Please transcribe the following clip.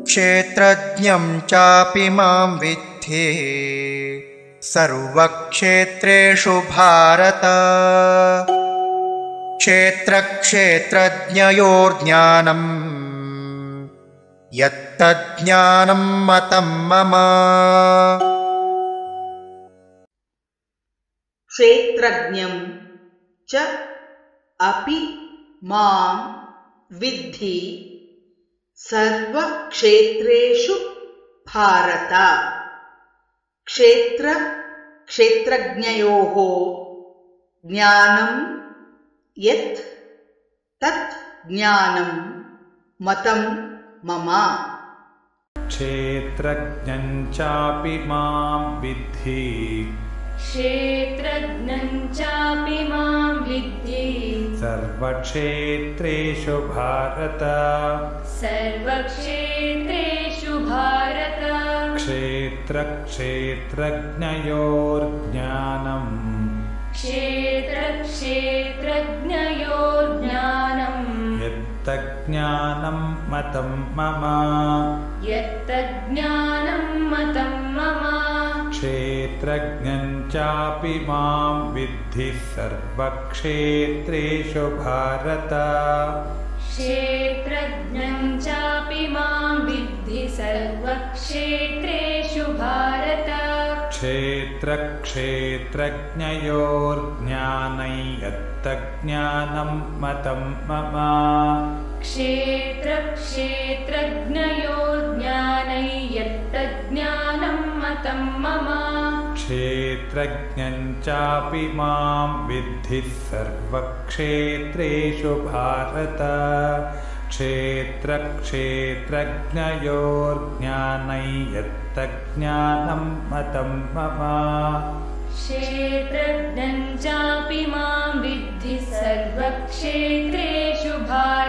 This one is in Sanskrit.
क्षेत्रज्ञं चापि मां विद्धि सर्वक्षेत्रेषु भारत। क्षेत्रक्षेत्रज्ञयोर्ज्ञानम् यत्तज्ज्ञानं मतं मम। क्षेत्रज्ञं च अपि मां विद्धि सर्वक्षेत्रेषु भारत। क्षेत्रज्ञयोः ज्ञानं यत् तत् ज्ञानं मतं मम। क्षेत्रज्ञं चापि मां विद्धि क्षेत्रज्ञं चापि मां विद्धि सर्वक्षेत्रेषु भारत। सर्वक्षेत्रेषु भारत। क्षेत्रक्षेत्रज्ञयोर्ज्ञानम् क्षेत्रक्षेत्रज्ञयोर्ज्ञानम् यत्तज्ज्ञानं मतं मम। यत्तज्ज्ञानं मतं मम। क्षेत्रज्ञं चापि मां विद्धि सर्वक्षेत्रेषु भारत। क्षेत्रज्ञं चापि मां विद्धि सर्वक्षेत्रेषु भारत। क्षेत्रक्षेत्रज्ञयोर्ज्ञानै यत्तज्ज्ञानं मतं मम। क्षेत्रक्षेत्रज्ञयोर्ज्ञानै यत्तज्ज्ञानं मतं मम। क्षेत्रज्ञं चापि मां विद्धि सर्वक्षेत्रेषु भारत। क्षेत्रक्षेत्रज्ञयोर्ज्ञानै यत्तज्ज्ञानं मतं मम। क्षेत्रज्ञं चापि मां विद्धि सर्वक्षेत्रेषु भारत।